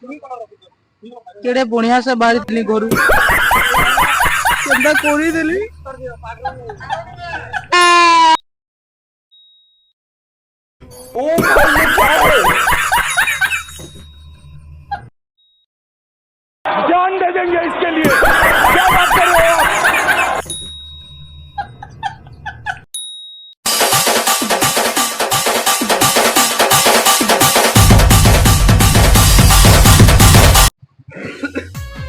केड़े बढ़िया से बाहर दिली घरू केंदा कोरी दिली ओ भाई ये क्या है? जान दे देंगे इसके लिए। क्या बात कर रहे हो आप?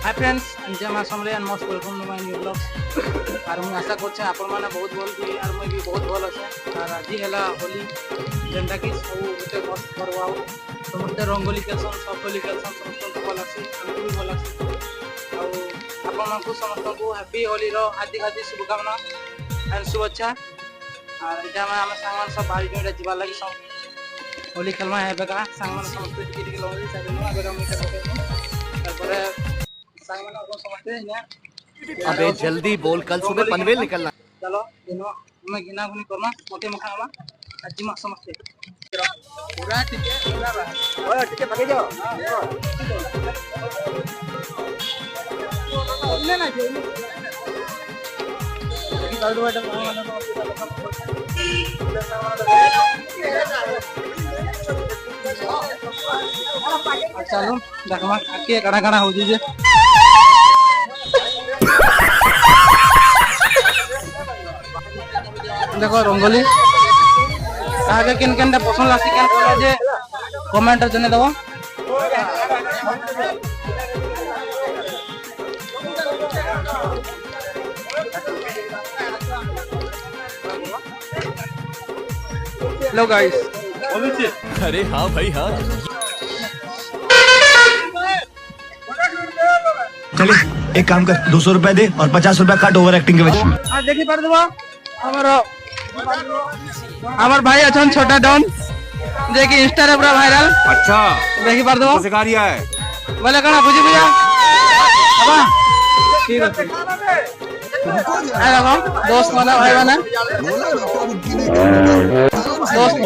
हाय फ्रेंड्स जय मां समरे and most welcome to my new blog और मैं आशा करछे आपण माने बहुत भल भी और मैं भी बहुत भल अछि और आज हेला होली जेंटा कि सब गोटे मस्त पर्व आउ समस्त रंगोली खेलसन सब होली खेलसन समस्त भल अछि हमको भी भल अछि और आपण मानकु समस्त को हैप्पी होली रो हार्दिक हार्दिक शुभकामना एंड शुभेच्छा और एटा हम संगमान सब बाहर जोडा जीवा लागि सब होली खेलमा है बेका संगमान समस्त टिके टिके लोगी साइड में अगर हम तारपरे संगमान को समझते हैं अबे जल्दी बोल, कल सुबह पनवेल निकलना। चलो दिनो मैं गिना गुनी करना मोटे मखामा आज मा समझते पूरा ठीक है पूरा बा ओए ठीक है भागे जाओ बोलने ना जो गाइड वाइड चलो देखमा के कणा कणा हो जे देखो रंगोली आगे किन किन पसंद आसी केन बोले जे कमेंट जने दबो हेलो गाइस अरे हाँ भाई हाँ। चले एक काम कर 200 रुपए दे और 50 रुपए काट ओवर एक्टिंग के वजह। आज देखी पार देबो हमार भाई अछन छोटा डॉन जे कि इंस्टा रे पूरा वायरल। अच्छा देखी पार देबो सिखा रिया है बोले कणा बुझी बुझा बाबा ठीक है आ देखो दोस्त माना भाई माना दोस्त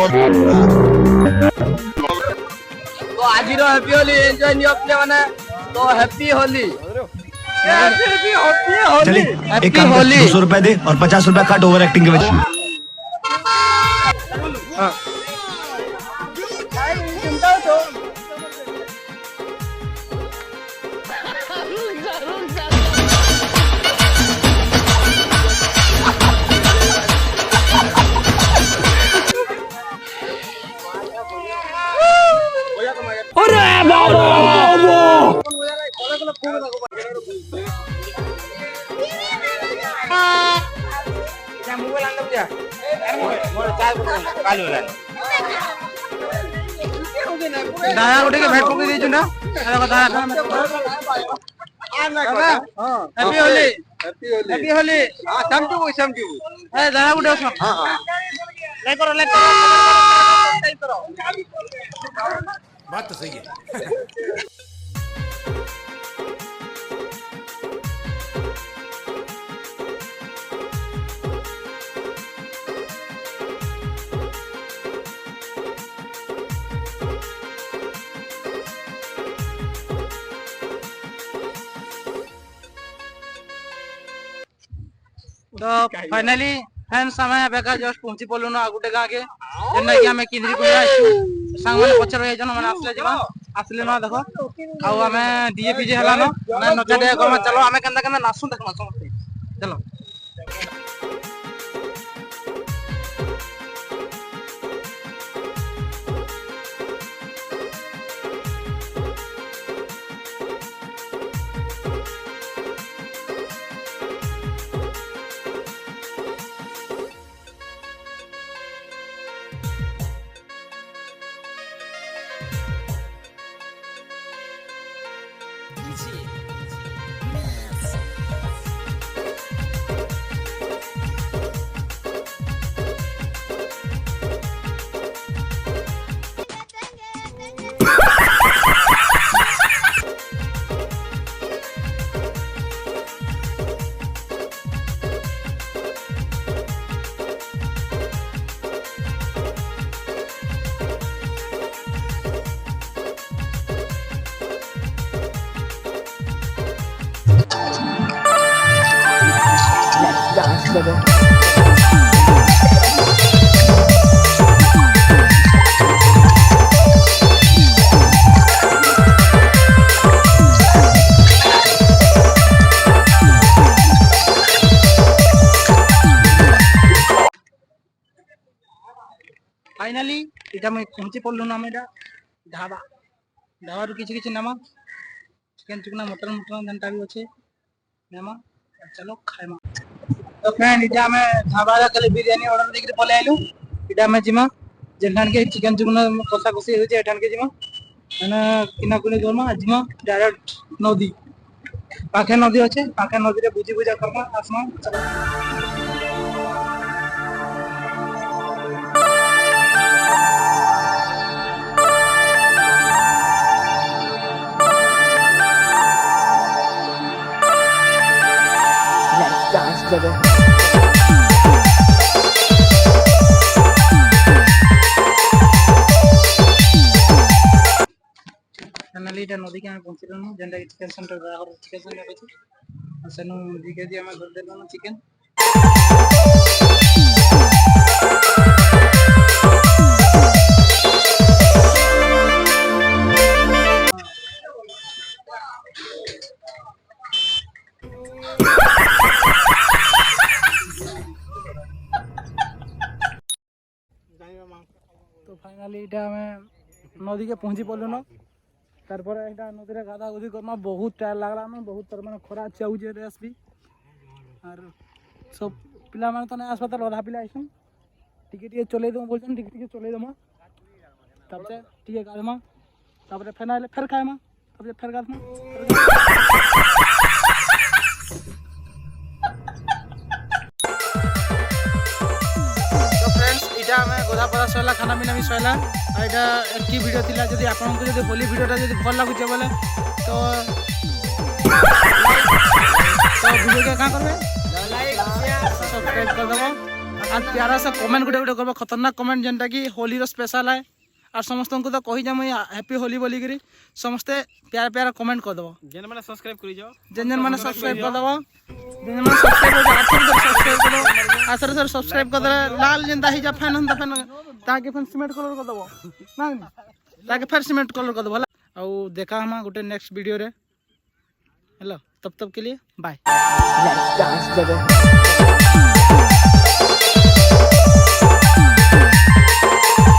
तो आज रो हैप्पी होली एंजॉय न्यू अपने माने तो हैप्पी होली चले एक काम कर 200 रुपए दे और 50 रुपए काट ओवर एक्टिंग के वजह। दाया उठे के भेट पकड़ी दीजु ना अरे कथा हैप्पी होली हैप्पी होली समझू ए दाया उठे सुन लाइक करो लाइक करो बात तो सही है। तो फाइनली फैंस हमें बेका जस्ट पहुंची पड़लु ना गुटे गाँ के जेना कि हमें किंद्री को संग माने पछर रह जन माने आसले जमा आसले ना देखो आ हमें डीजे पीजे हला ना ना नचा दे को चलो हमें कंदा कंदा नासु देखमा समझते चलो फाइनाली इटा मैं पहुंची पड़लु ना मेरा ढाबा ढाबा रू किछि किछि नामा चिकन चुकना मटन मटन घंटा भी अच्छे नामा चलो खाइमा। तो फ्रेंड इटा मैं ढाबा रा कल बिरयानी ऑर्डर देके पले आइलु इटा मैं जिमा जेठान के चिकन चुकना कसा कसी हो जे एठान के जिमा माने किना कुनी गरमा जिमा डायरेक्ट नदी पाखे नदी अच्छे पाखे नदी रे बुझी बुझा करमा आसमा चलो। Dance baby. फाइनली इटा नदी के हम पहुंचलु जेंटा चिकन सेंटर बाहर चिकन सेंटर अछि सेनु दिके दिया मैं घर देलु चिकन। तो फाइनली इटा मैं नदी के पहुंची पड़लु न तारपर एटा नदी रे गाधा गुधी करमा बहुत टायर लागला न बहुत तर माने खरा चाउजे रेस भी और सब पिला माने तो ना अस्पताल अधा पिला आइछन टिके चले दम बोलछन टिके चले दम तब से टिके गाधमा तापर फेर आइले फेर खाइमा तब से फेर गाधमा। मैं गोधा पदा सैला खाना पीना भी सैला और इटा एक वीडियो थिला जदी आपन को जदी होली वीडियोटा जदी भल लागु जे बोले तो वीडियो के का करबे लाइक शेयर सब्सक्राइब कर दबो और प्यारा सा कमेंट गुटे गुटे करबो खतरनाक कमेंट जेंटा की होली रो स्पेशल है और समस्त को तो कहि जा मैं हैप्पी होली बोली करी समस्ते प्यारा प्यारा कमेंट कर दबो जेन माने सब्सक्राइब करि जाओ जेन माने सब्सक्राइब कर दबो जेन माने सब्सक्राइब हो जा सब्सक्राइब करो आसर सर सब्सक्राइब कर दे लाल जेंदा ही जा फैन हम फैन ताके फैन सीमेंट कलर कर दबो ना ताके फिर सीमेंट कलर कर दबो आ देखा हम गुटे नेक्स्ट वीडियो रे हेलो तब के लिए बाय। Let's dance baby.